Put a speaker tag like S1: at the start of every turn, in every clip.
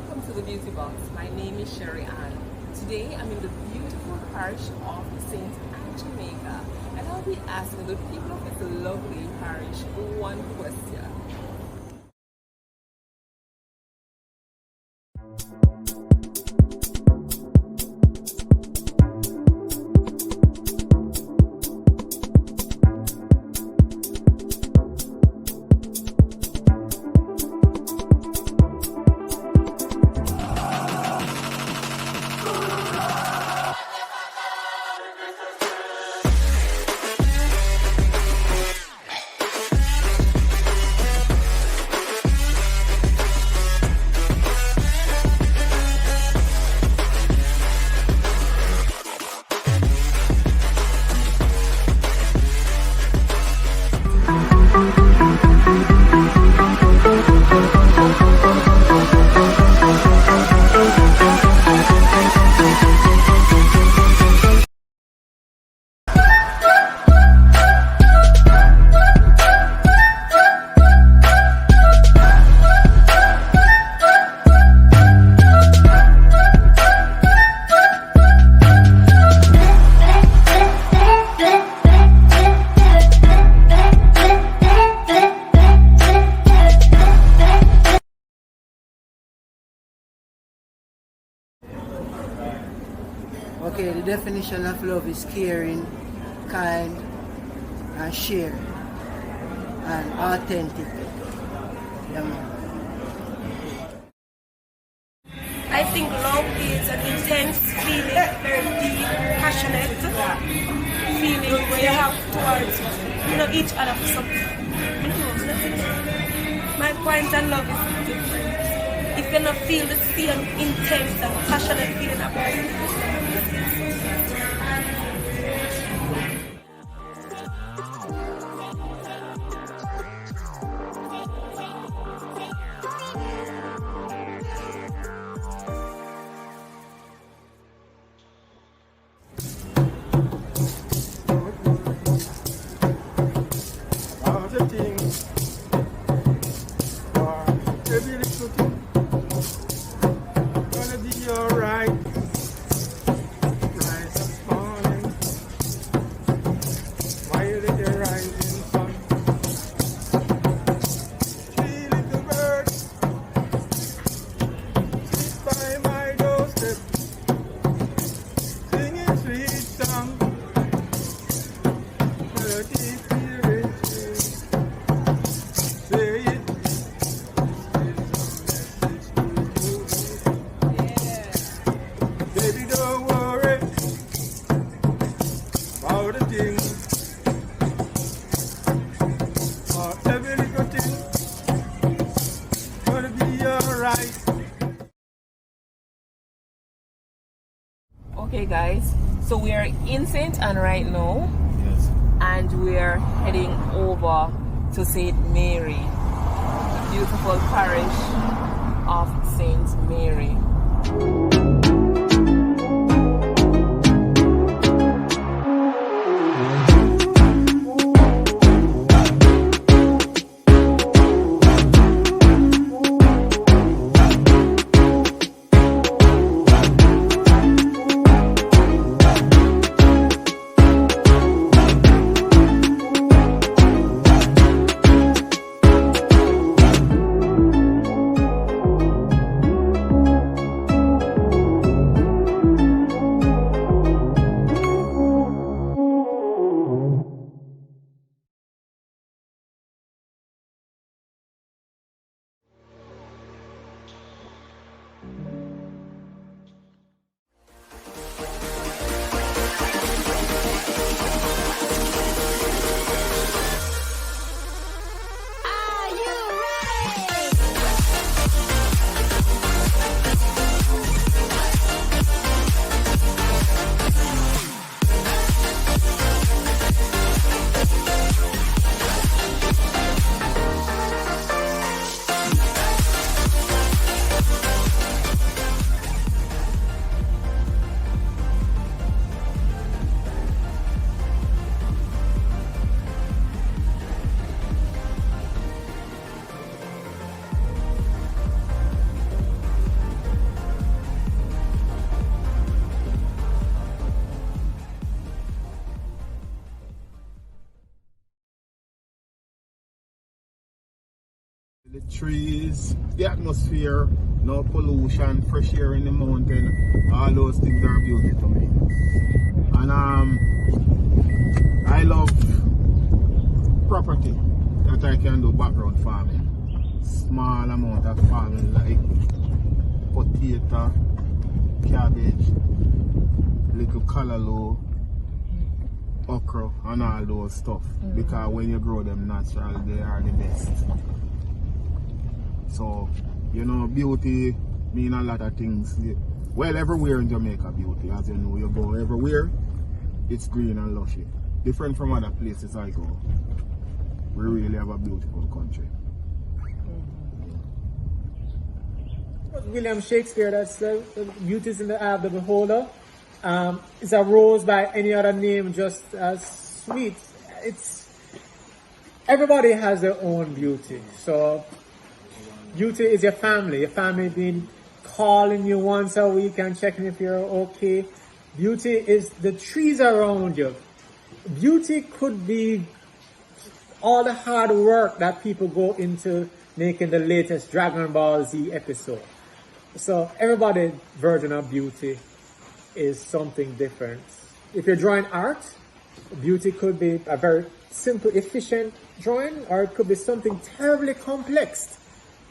S1: Welcome to the Beauty Box. My name is Sherry Ann. Today I'm in the beautiful parish of St. Anne, Jamaica, and I'll be asking the people of this lovely parish one question.
S2: Okay, the definition of love is caring, kind, and share, and authentic. Yeah, man.
S3: I think love is an intense feeling, very deep, passionate feeling where you have towards each other for something. My point on love is different. If you don't feel the same intense and passionate feeling about it,
S4: every little thing gonna be alright. Rise up morning, while the rising sun. Three little birds sit by my doorstep, singing sweet song. Melody clear say it. Baby, don't worry about a thing, or every little thing gonna be alright.
S1: Okay guys, so we are in St. Anne right now.
S4: Yes.
S1: And we are heading over to St. Mary, the beautiful parish of St. Mary.
S5: trees, the atmosphere, no pollution, fresh air in the mountain, all those things are beauty to me. And I love property that I can do background farming. Small amount of farming like potato, cabbage, little callaloo, okra and all those stuff. Because when you grow them natural, they are the best. So, you know, beauty mean a lot of things. Well, everywhere in Jamaica beauty, as you know, you go everywhere, it's green and lushy. Different from other places I go. We really have a beautiful country.
S6: William Shakespeare, that's the beauty is in the eye of the beholder. Is a rose by any other name just as sweet. Everybody has their own beauty. So beauty is your family being calling you once a week and checking if you're okay. Beauty is the trees around you. Beauty could be all the hard work that people go into making the latest Dragon Ball Z episode. So everybody's version of beauty is something different. If you're drawing art, beauty could be a very simple, efficient drawing, or it could be something terribly complex.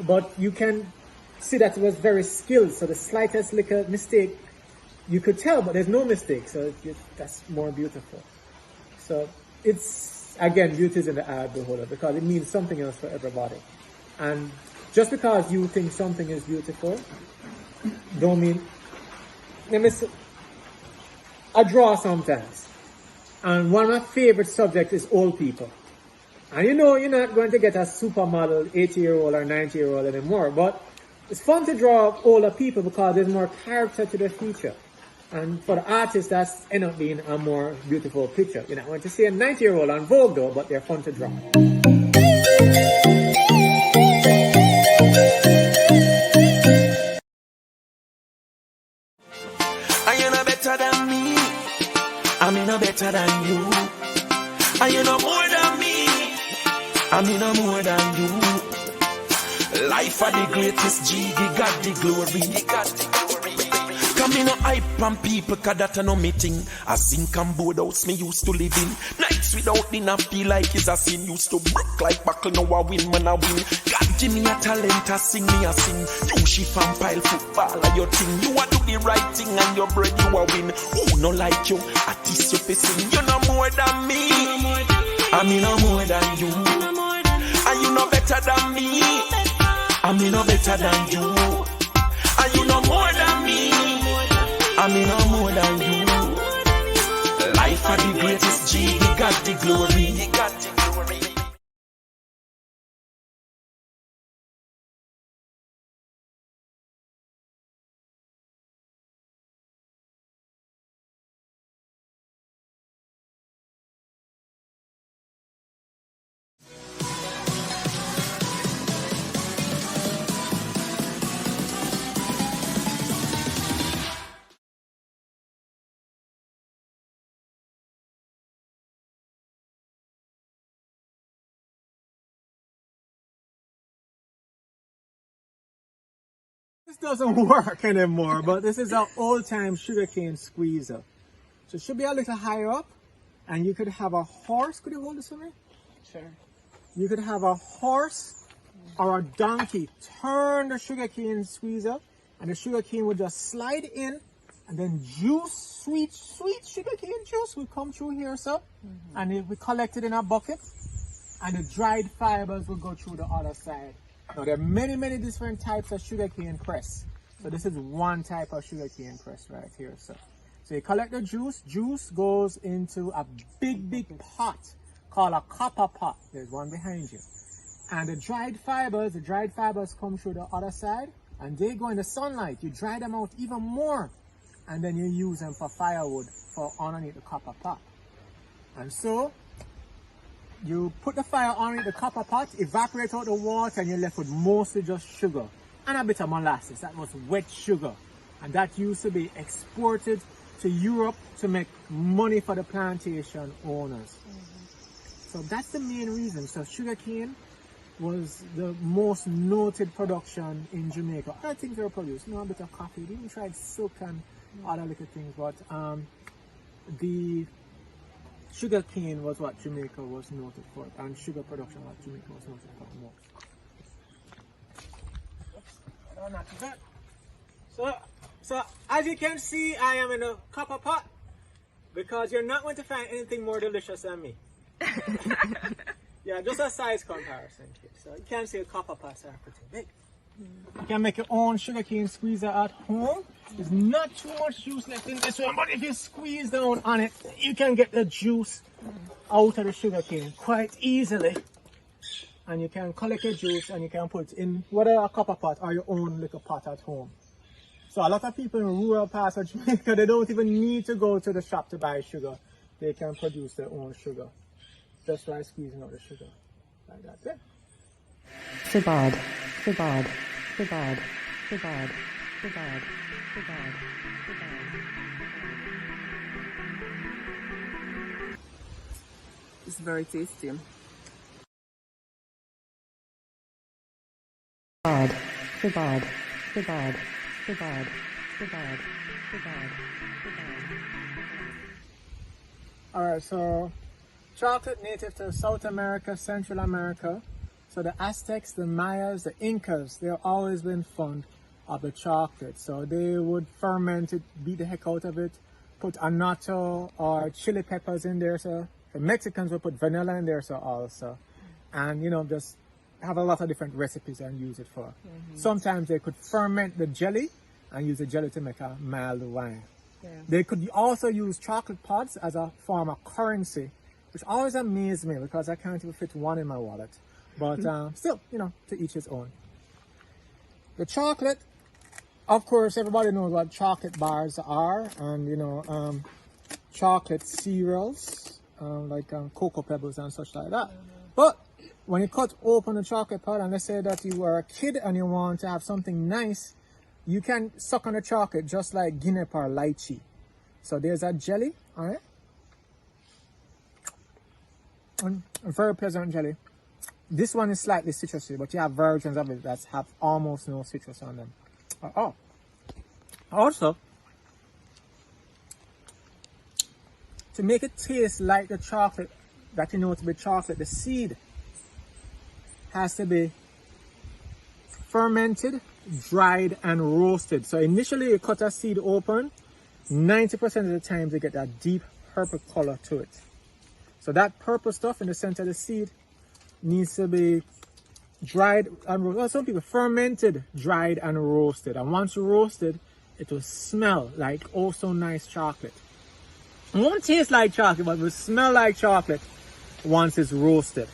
S6: But you can see that it was very skilled, so the slightest little mistake you could tell, but there's no mistake, so that's more beautiful. So it's, again, beauty is in the eye of the beholder because it means something else for everybody. And just because you think something is beautiful, don't mean, I draw sometimes, and one of my favorite subjects is old people. And you know, you're not going to get a supermodel 80-year-old or 90-year-old anymore, but it's fun to draw older people because there's more character to their feature. And for the artist, that's end up being a more beautiful picture. You're not going to see a 90-year-old on Vogue though, but they're fun to draw.
S7: Are you no better than me? I'm no better than you. Are you no more than me? I'm no more than you. Life are the greatest G, he got the glory. Come in no hype on people, cause that no me thing. I sink and board house me used to live in. Nights without dinner feel like it's a sin. Used to broke like buckle, now I win when I win. God give me a talent, I sing me a sing. You shift and pile football are your thing. You a do the right thing and your bread you a win. Who no like you, artist you facing. You no more than me, I mean no more than you. And you no better than me, I mean no better than you. And you no more than me, I mean no more than you. Life are the greatest G, he got the glory. He got the glory.
S6: This doesn't work anymore, but this is our old-time sugarcane squeezer. So it should be a little higher up, and you could have a horse. Could you hold this for me?
S1: Sure.
S6: You could have a horse or a donkey turn the sugarcane squeezer, and the sugarcane would just slide in, and then juice, sweet sugarcane juice will come through here, so, and it will collect it in a bucket, and the dried fibers will go through the other side. Now there are many different types of sugarcane press. So this is one type of sugarcane press right here. So you collect the juice. Juice goes into a big pot called a copper pot. There's one behind you. And the dried fibers come through the other side, and they go in the sunlight. You dry them out even more, and then you use them for firewood for underneath the copper pot. And so you put the fire underneath the copper pot, evaporate out the water, and you're left with mostly just sugar and a bit of molasses. That was wet sugar, and that used to be exported to Europe to make money for the plantation owners. So that's the main reason. So sugarcane was the most noted production in Jamaica. I think they were produced, a bit of coffee. They even tried silk and other little things, but the sugar cane was what Jamaica was noted for, and sugar production what Jamaica was noted for most. Not too bad. So as you can see, I am in a copper pot because you're not going to find anything more delicious than me. Yeah, just a size comparison here. So you can see the copper pots are pretty big. You can make your own sugarcane squeezer at home. There's not too much juice left in this one, but if you squeeze down on it, you can get the juice out of the sugarcane quite easily. And you can collect your juice and you can put it in whether a copper pot or your own little pot at home. So a lot of people in rural parts of Jamaica, they don't even need to go to the shop to buy sugar. They can produce their own sugar just by squeezing out the sugar like that. Yeah.
S8: Sabad, sabad, sabad, sabad, sabad, sabad, sabad.
S1: It's very tasty.
S8: Sabad, sabad, sabad, sabad, sabad, sabad, sabad.
S6: Alright, so chocolate native to South America, Central America. So the Aztecs, the Mayas, the Incas, they've always been fond of the chocolate. So they would ferment it, beat the heck out of it, put annatto or chili peppers in there. So the Mexicans would put vanilla in there so also. And just have a lot of different recipes and use it for. Sometimes they could ferment the jelly and use the jelly to make a mild wine.
S1: Yeah.
S6: They could also use chocolate pods as a form of currency, which always amazed me because I can't even fit one in my wallet. But still, to each his own. The chocolate, of course, everybody knows what chocolate bars are, and chocolate cereals, like Cocoa Pebbles and such like that. But when you cut open a chocolate pod, and let's say that you were a kid and you want to have something nice, you can suck on the chocolate just like guinea or lychee. So there's a jelly, all right? And a very pleasant jelly. This one is slightly citrusy, but you have versions of it that have almost no citrus on them. Also, to make it taste like the chocolate that you know to be chocolate, the seed has to be fermented, dried, and roasted. So initially you cut a seed open, 90% of the time you get that deep purple color to it. So that purple stuff in the center of the seed needs to be dried and roasted. Well, some people fermented, dried, and roasted. And once roasted, it will smell like oh so nice chocolate. It won't taste like chocolate, but it will smell like chocolate once it's roasted.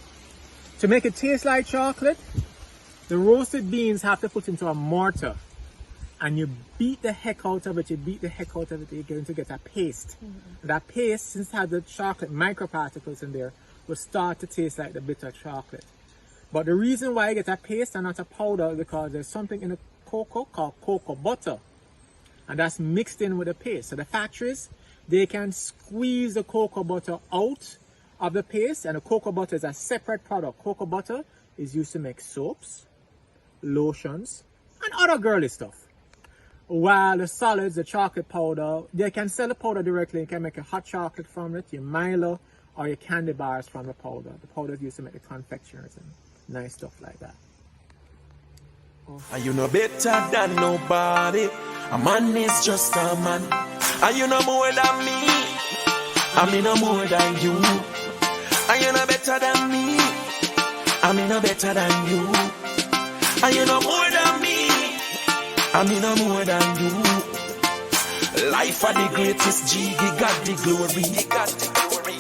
S6: To make it taste like chocolate, the roasted beans have to put into a mortar. And you beat the heck out of it, you're going to get a paste. And that paste, since it has the chocolate microparticles in there, will start to taste like the bitter chocolate. But the reason why you get a paste and not a powder is because there's something in the cocoa called cocoa butter. And that's mixed in with the paste. So the factories, they can squeeze the cocoa butter out of the paste, and the cocoa butter is a separate product. Cocoa butter is used to make soaps, lotions, and other girly stuff. While the solids, the chocolate powder, they can sell the powder directly. You can make a hot chocolate from it, your Milo, or your candy bars from the powder. The powder is used to make the confectioners and nice stuff like that.
S7: And you know better than nobody. A man is just a man. And you know more than me. I mean no more than you. And you know better than me. I mean no better than you. And you know more than me. I mean no more than you. Life are the greatest G, he got the glory. He got the glory.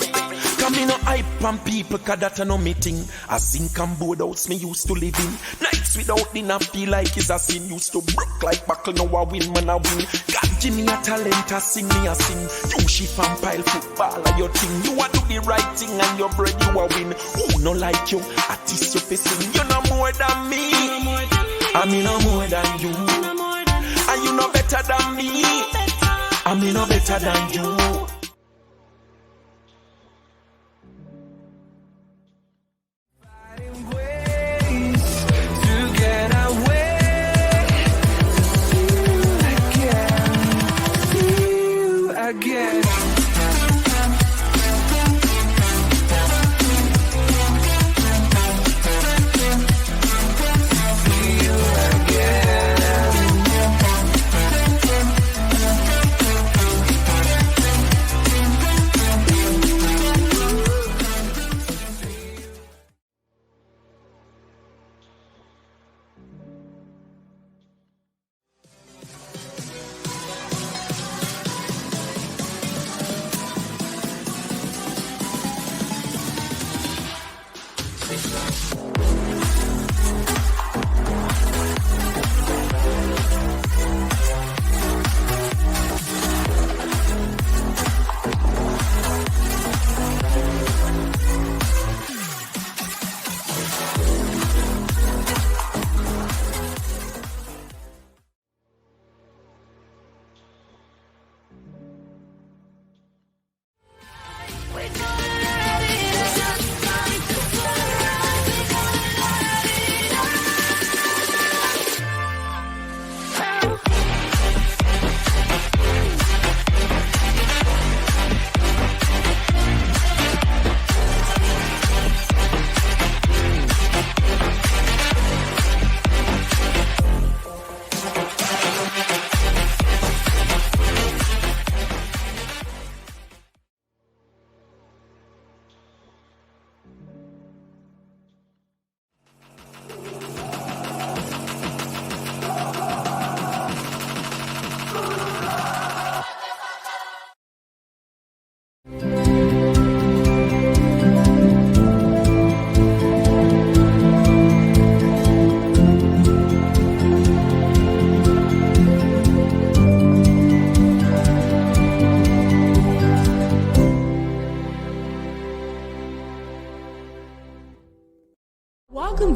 S7: Come in no hype on people, cause that a no meeting. A zinc and board house me used to live in. Nights without dinner feel like it's a sin. Used to broke like buckle, now I win, man I win. God give me a talent, I sing me a sing. You shift and pile football are your thing. You a do the right thing and your bread you a win. Who no like you, artist you facing. You know more than me. I mean no more than you. And you know better than me. I mean no better than you.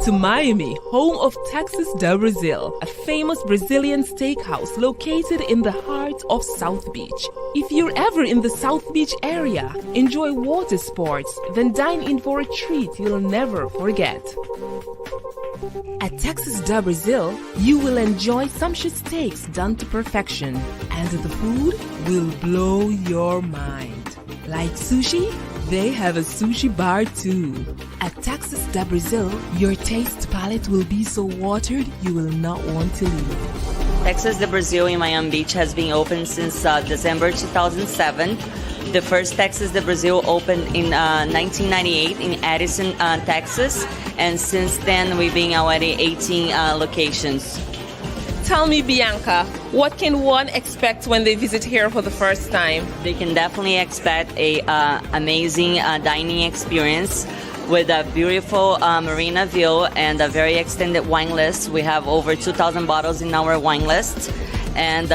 S1: to Miami, home of Texas de Brazil, a famous Brazilian steakhouse located in the heart of South Beach. If you're ever in the South Beach area, enjoy water sports, then dine in for a treat you'll never forget. At Texas de Brazil, you will enjoy sumptuous steaks done to perfection, and the food will blow your mind. Like sushi? They have a sushi bar too. At Texas de Brazil, your taste palette will be so watered you will not want to leave.
S9: Texas de Brazil in Miami Beach has been open since December 2007. The first Texas de Brazil opened in 1998 in Addison, Texas, and since then we've been already 18 locations.
S1: Tell me, Bianca, what can one expect when they visit here for the first time?
S9: They can definitely expect a amazing dining experience with a beautiful marina view and a very extended wine list. We have over 2,000 bottles in our wine list, and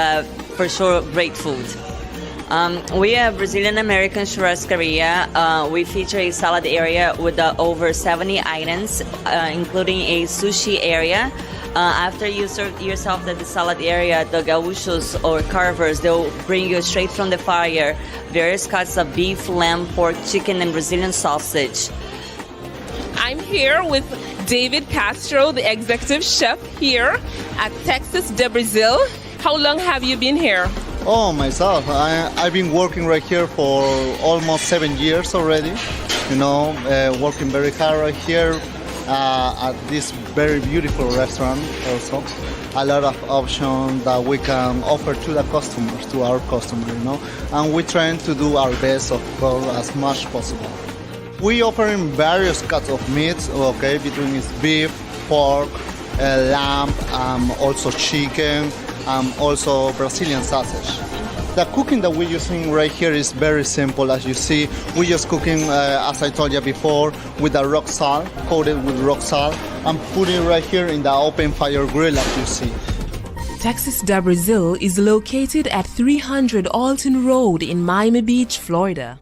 S9: for sure, great food. We have Brazilian American churrascaria. We feature a salad area with over 70 items, including a sushi area. After you serve yourself at the salad area, the gauchos or carvers, they'll bring you straight from the fire various cuts of beef, lamb, pork, chicken, and Brazilian sausage.
S1: I'm here with David Castro, the executive chef here at Texas de Brazil. How long have you been here?
S10: Oh, myself, I've been working right here for almost 7 years already. You know, working very hard right here at this very beautiful restaurant also. A lot of options that we can offer to the customers, to our customers, you know. And we're trying to do our best, of course, as much possible. We offer in various cuts of meats, okay, between it's beef, pork, lamb, also chicken, also Brazilian sausage. The cooking that we're using right here is very simple. As you see, we're just cooking, as I told you before, with the rock salt, coated with rock salt, and putting it right here in the open fire grill, as you see.
S1: Texas de Brazil is located at 300 Alton Road in Miami Beach, Florida.